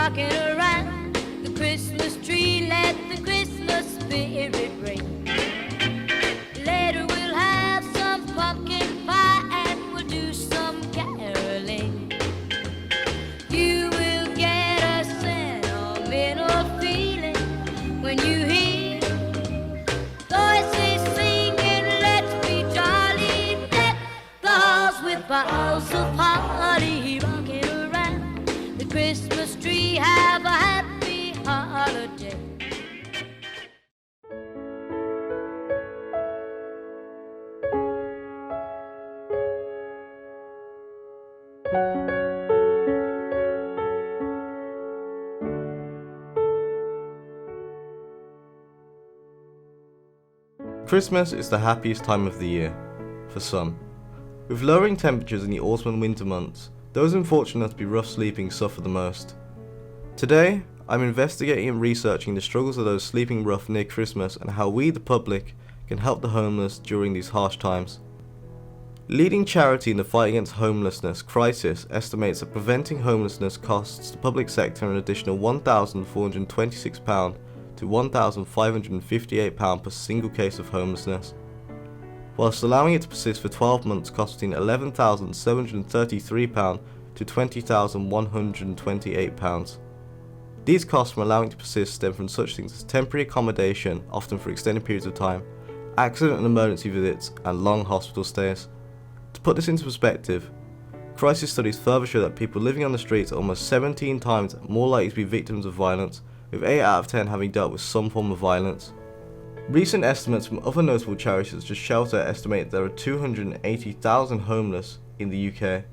rocking around the Christmas tree. Let the Christmas spirit ring. Later we'll have some pumpkin pie and we'll do some caroling. You will get a sentimental feeling when you hear voices singing, let's be jolly. Deck the halls with boughs of holly, rocking around the Christmas tree. Have a happy holiday. Christmas is the happiest time of the year, for some. With lowering temperatures in the autumn and winter months, those unfortunate enough to be rough sleeping suffer the most. Today, I'm investigating and researching the struggles of those sleeping rough near Christmas and how we, the public, can help the homeless during these harsh times. Leading charity in the fight against homelessness, Crisis estimates that preventing homelessness costs the public sector an additional £1,426 to £1,558 per single case of homelessness, whilst allowing it to persist for 12 months costing £11,733 to £20,128. These costs from allowing it to persist stem from such things as temporary accommodation, often for extended periods of time, accident and emergency visits, and long hospital stays. To put this into perspective, Crisis studies further show that people living on the streets are almost 17 times more likely to be victims of violence, with 8 out of 10 having dealt with some form of violence. Recent estimates from other notable charities such as Shelter estimate there are 280,000 homeless in the UK,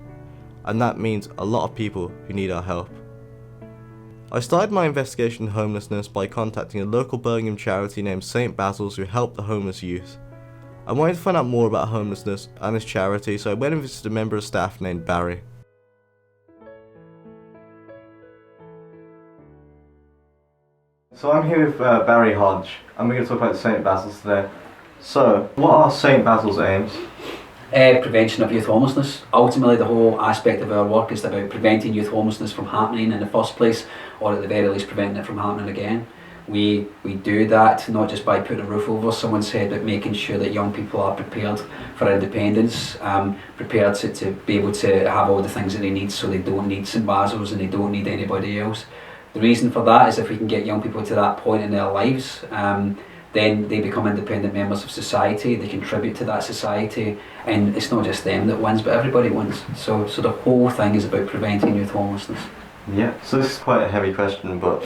and that means a lot of people who need our help. I started my investigation into homelessness by contacting a local Birmingham charity named St Basils who help the homeless youth. I wanted to find out more about homelessness and this charity, so I went and visited a member of staff named Barry. So I'm here with Barry Hodge, and we're going to talk about St Basil's today. So, what are St Basil's aims? Prevention of youth homelessness. Ultimately, the whole aspect of our work is about preventing youth homelessness from happening in the first place, or at the very least preventing it from happening again. We do that not just by putting a roof over someone's head, but making sure that young people are prepared for independence, prepared to be able to have all the things that they need, so they don't need St Basil's and they don't need anybody else. The reason for that is if we can get young people to that point in their lives, then they become independent members of society, they contribute to that society, and it's not just them that wins, but everybody wins. So the whole thing is about preventing youth homelessness. Yeah, so this is quite a heavy question, but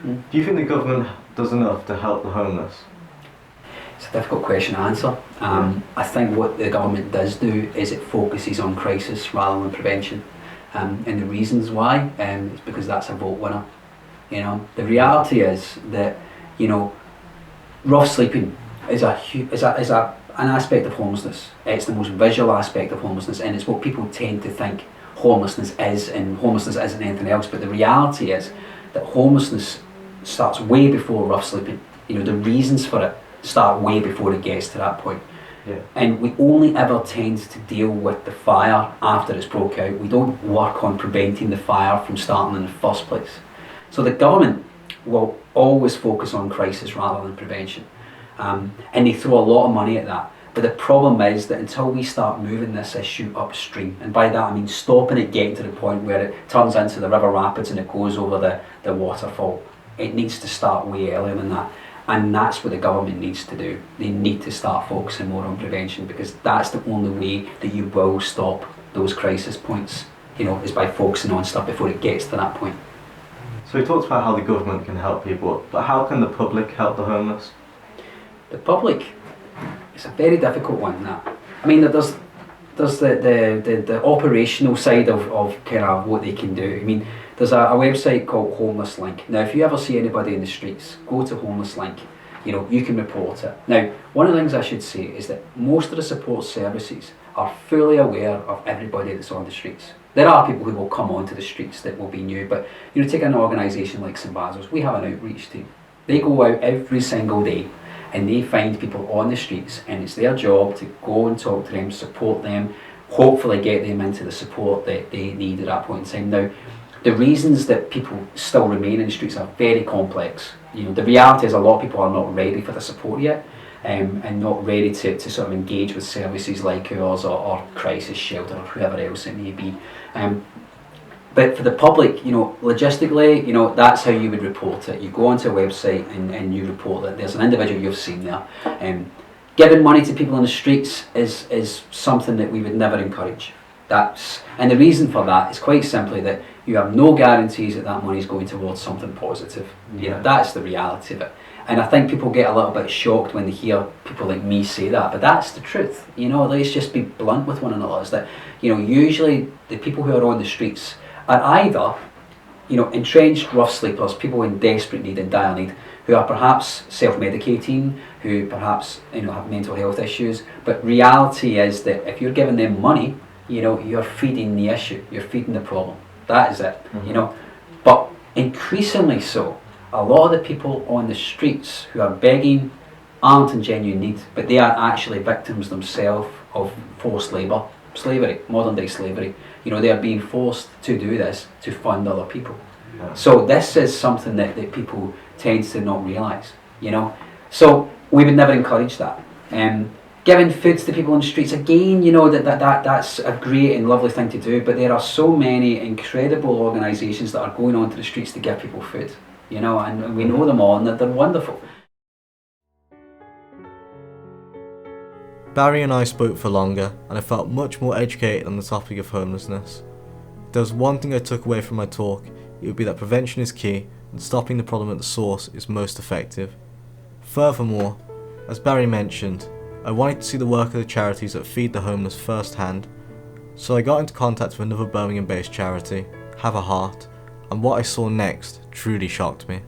do you think the government does enough to help the homeless? It's a difficult question to answer. I think what the government does do is it focuses on crisis rather than prevention. And the reasons why is because that's a vote winner. You know, the reality is that, you know, rough sleeping is an aspect of homelessness. It's the most visual aspect of homelessness, and it's what people tend to think homelessness is, and homelessness isn't anything else. But the reality is that homelessness starts way before rough sleeping. You know, the reasons for it start way before it gets to that point. Yeah. And we only ever tend to deal with the fire after it's broke out. We don't work on preventing the fire from starting in the first place. So the government will always focus on crisis rather than prevention. And they throw a lot of money at that. But the problem is that until we start moving this issue upstream, and by that I mean stopping it getting to the point where it turns into the river rapids and it goes over the waterfall, it needs to start way earlier than that. And that's what the government needs to do. They need to start focusing more on prevention, because that's the only way that you will stop those crisis points, you know, is by focusing on stuff before it gets to that point. So we talked about how the government can help people, but how can the public help the homeless? The public, it's a very difficult one, that. I mean, there's the operational side of kind of what they can do. I mean, there's a website called Homeless Link. Now, if you ever see anybody in the streets, go to Homeless Link. You know, you can report it. Now, one of the things I should say is that most of the support services are fully aware of everybody that's on the streets. There are people who will come onto the streets that will be new, but you know, take an organisation like St Basils, we have an outreach team. They go out every single day and they find people on the streets, and it's their job to go and talk to them, support them, hopefully get them into the support that they need at that point in time. Now, the reasons that people still remain in the streets are very complex. The reality is a lot of people are not ready for the support yet, and not ready to sort of engage with services like ours or crisis shelter or whoever else it may be. But for the public, logistically, that's how you would report it. You go onto a website and you report that there's an individual you've seen there. Giving money to people on the streets is something that we would never encourage. And the reason for that is quite simply that you have no guarantees that money is going towards something positive. That's the reality of it. And I think people get a little bit shocked when they hear people like me say that, but that's the truth. Let's just be blunt with one another. Is that usually the people who are on the streets are either entrenched rough sleepers, people in desperate need and dire need, who are perhaps self-medicating, who perhaps have mental health issues. But reality is that if you're giving them money, you're feeding the issue, you're feeding the problem. That is it. But increasingly so, a lot of the people on the streets who are begging aren't in genuine need, but they are actually victims themselves of forced labour, slavery, modern day slavery. They are being forced to do this to fund other people. So this is something that people tend to not realise. So we would never encourage that. Giving foods to people on the streets, again, that's a great and lovely thing to do, but there are so many incredible organisations that are going onto the streets to give people food, and we know them all and that they're wonderful. Barry and I spoke for longer, and I felt much more educated on the topic of homelessness. If there was one thing I took away from my talk, it would be that prevention is key and stopping the problem at the source is most effective. Furthermore, as Barry mentioned, I wanted to see the work of the charities that feed the homeless firsthand, so I got into contact with another Birmingham-based charity, A Hart, and what I saw next truly shocked me.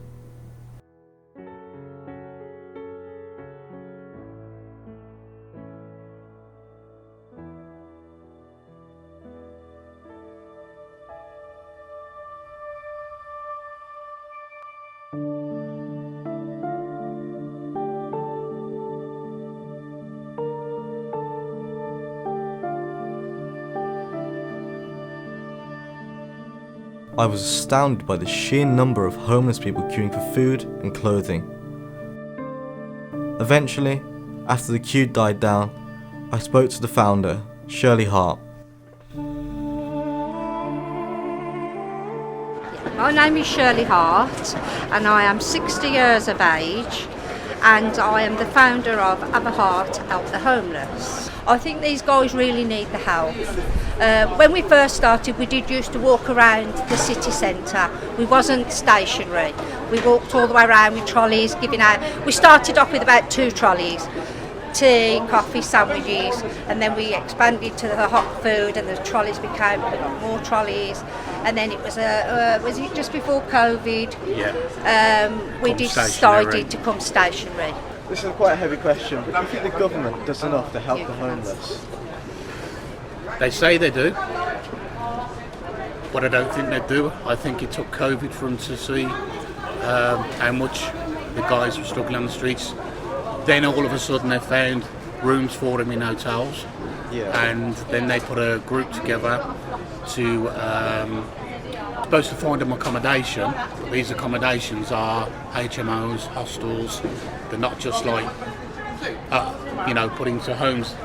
I was astounded by the sheer number of homeless people queuing for food and clothing. Eventually, after the queue died down, I spoke to the founder, A Hart. My name is A Hart and I am 60 years of age and I am the founder of A Hart Help the Homeless. I think these guys really need the help. When we first started, we did used to walk around the city centre. We wasn't stationary. We walked all the way around with trolleys giving out. We started off with about 2 trolleys, tea, coffee, sandwiches, and then we expanded to the hot food and the trolleys we got more trolleys. And then it was it just before COVID? Yeah. We decided to come stationary. This is quite a heavy question, but do you think the government does enough to help the homeless? They say they do, but I don't think they do. I think it took COVID for them to see how much the guys were struggling on the streets. Then all of a sudden they found rooms for them in hotels, and then they put a group together to supposed to find them accommodation. But these accommodations are HMOs, hostels. They're not just like put into homes,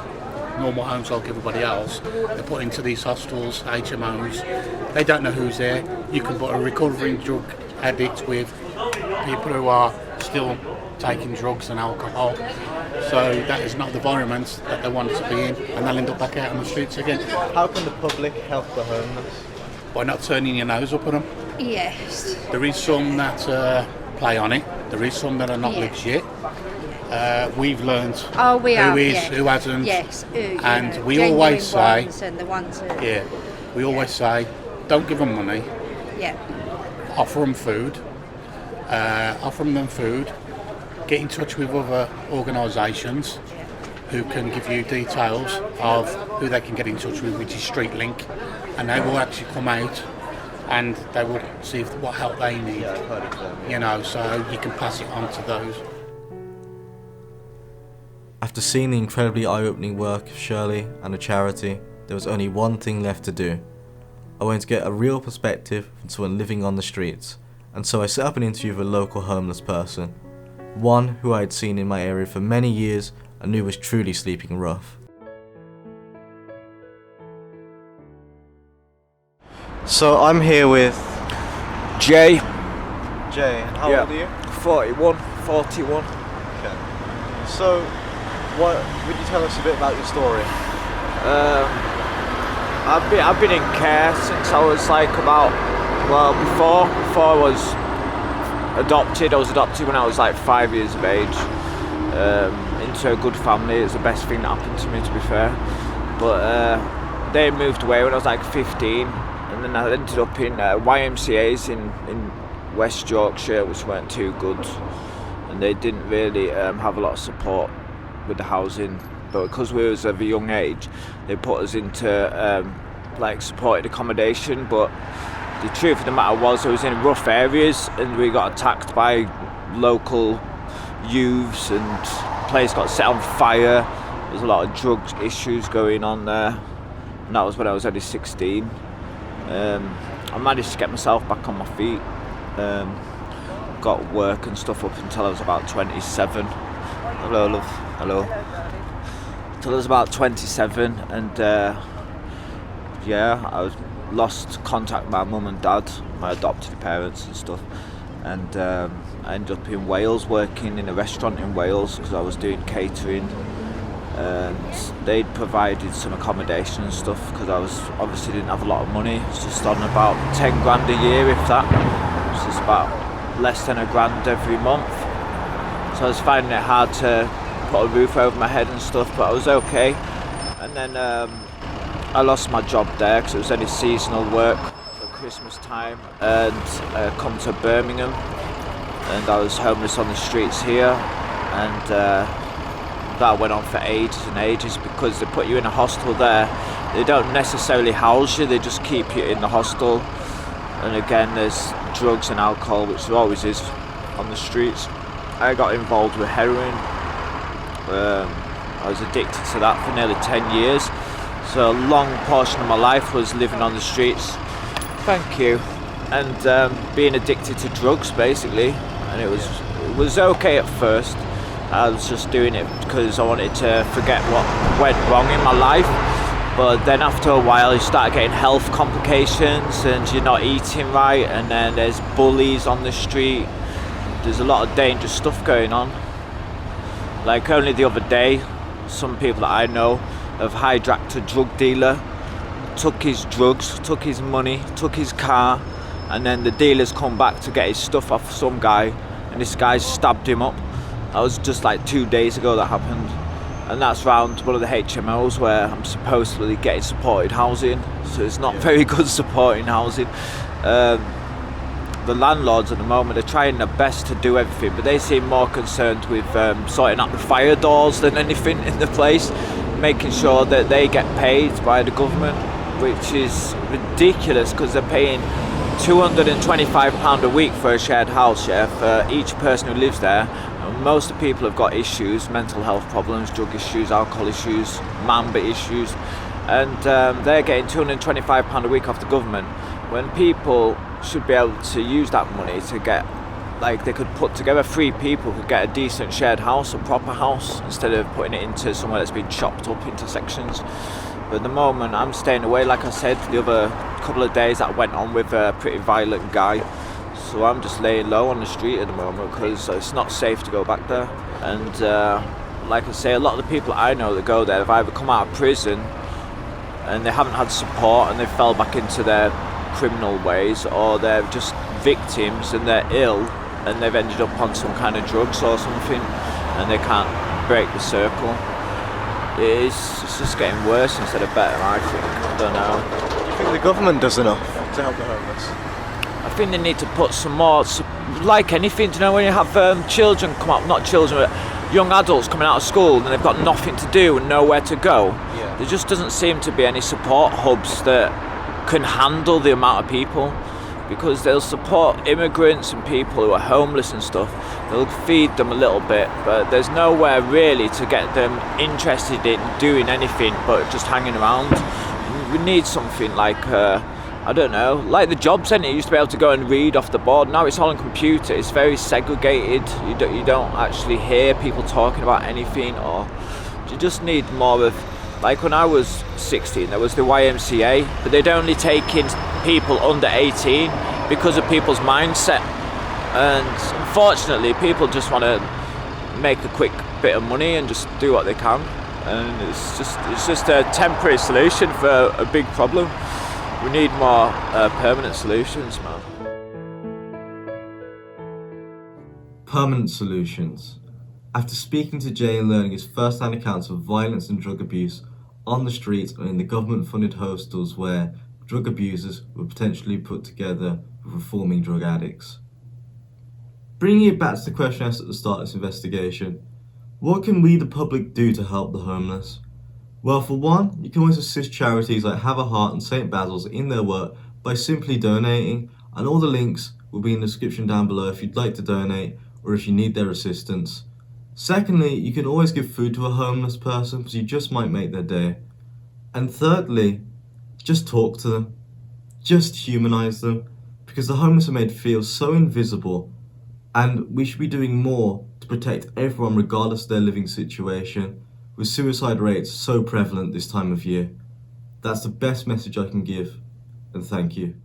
normal homes like everybody else. They're put into these hostels, HMOs. They don't know who's there. You can put a recovering drug addict with people who are still taking drugs and alcohol. So that is not the environment that they want to be in, and they'll end up back out on the streets again. How can the public help the homeless? By not turning your nose up at them. Yes. There is some that play on it. There is some that are not legit. We've learned who is, who hasn't. Yes. And we always say, and the ones who, we always say, don't give them money. Yeah. Offer them food. Get in touch with other organisations who can give you details of who they can get in touch with, which is Street Link, and they will actually come out and they will see what help they need. So you can pass it on to those. After seeing the incredibly eye-opening work of Shirley and the charity, there was only one thing left to do. I wanted to get a real perspective from someone living on the streets, and so I set up an interview with a local homeless person, one who I had seen in my area for many years and knew was truly sleeping rough. So I'm here with Jay. Jay, and how Yeah. old are you? 41. Okay. So, what would you tell us a bit about your story? I've been in care since I was like before I was adopted. I was adopted when I was like 5 years of age, into a good family. It's the best thing that happened to me, to be fair. But they moved away when I was like 15, and then I ended up in YMCA's in West Yorkshire, which weren't too good, and they didn't really have a lot of support with the housing. But because we was of a young age, they put us into supported accommodation. But the truth of the matter was, I was in rough areas, and we got attacked by local youths, and the place got set on fire. There was a lot of drug issues going on there, and that was when I was only 16. I managed to get myself back on my feet. Got work and stuff up until I was about 27. Hello, love. Hello. Until I was about 27, and I lost contact with my mum and dad, my adopted parents and stuff, and I ended up in Wales, working in a restaurant in Wales because I was doing catering, and they'd provided some accommodation and stuff because I was obviously didn't have a lot of money. It was just on about 10 grand a year, if that. It was just about less than £1,000 every month, so I was finding it hard to put a roof over my head and stuff, but I was okay. And then I lost my job there because it was only seasonal work for Christmas time, and come to Birmingham, and I was homeless on the streets here, and that went on for ages and ages because they put you in a hostel there. They don't necessarily house you, they just keep you in the hostel. And again, there's drugs and alcohol, which there always is on the streets. I got involved with heroin. I was addicted to that for nearly 10 years. So a long portion of my life was living on the streets. Thank you. And being addicted to drugs, basically. And it was okay at first. I was just doing it because I wanted to forget what went wrong in my life. But then after a while you start getting health complications, and you're not eating right, and then there's bullies on the street. There's a lot of dangerous stuff going on. Like only the other day, some people that I know have hijacked a drug dealer, took his drugs, took his money, took his car, and then the dealer's come back to get his stuff off some guy, and this guy stabbed him up. That was just like 2 days ago that happened. And that's round one of the HMOs where I'm supposedly getting supported housing, so it's not very good supporting housing. The landlords at the moment are trying their best to do everything, but they seem more concerned with sorting out the fire doors than anything in the place, making sure that they get paid by the government, which is ridiculous because they're paying £225 a week for a shared house, for each person who lives there. Most of the people have got issues, mental health problems, drug issues, alcohol issues, mamba issues, and they're getting £225 a week off the government, when people should be able to use that money to get, like, they could put together 3 people could get a decent shared house, a proper house, instead of putting it into somewhere that's been chopped up into sections. But at the moment I'm staying away. Like I said, the other couple of days that went on with a pretty violent guy, so I'm just laying low on the street at the moment because it's not safe to go back there. And like I say, a lot of the people I know that go there have either come out of prison and they haven't had support and they fell back into their criminal ways, or they're just victims and they're ill and they've ended up on some kind of drugs or something and they can't break the circle. It's just getting worse instead of better, I think. I don't know. Do you think the government does enough to help the homeless? I think they need to put some more, like anything, do you know, when you have children come up, not children, but young adults coming out of school and they've got nothing to do and nowhere to go. Yeah. There just doesn't seem to be any support hubs that can handle the amount of people, because they'll support immigrants and people who are homeless and stuff. They'll feed them a little bit, but there's nowhere really to get them interested in doing anything but just hanging around. We need something like I don't know, like the job centre, you used to be able to go and read off the board. Now it's all on computer. It's very segregated. You don't actually hear people talking about anything, or you just need more of, like when I was 16, there was the YMCA, but they'd only take in people under 18 because of people's mindset. And unfortunately, people just want to make a quick bit of money and just do what they can. And it's just a temporary solution for a big problem. We need more permanent solutions, man. Permanent solutions. After speaking to Jay and learning his first-hand accounts of violence and drug abuse on the streets and in the government-funded hostels where drug abusers were potentially put together with reforming drug addicts. Bringing it back to the question asked at the start of this investigation, what can we the public do to help the homeless? Well, for one, you can always assist charities like Have a Hart and St Basils in their work by simply donating, and all the links will be in the description down below if you'd like to donate or if you need their assistance. Secondly, you can always give food to a homeless person because you just might make their day. And thirdly, just talk to them. Just humanise them, because the homeless are made to feel so invisible, and we should be doing more to protect everyone regardless of their living situation, with suicide rates so prevalent this time of year. That's the best message I can give, and thank you.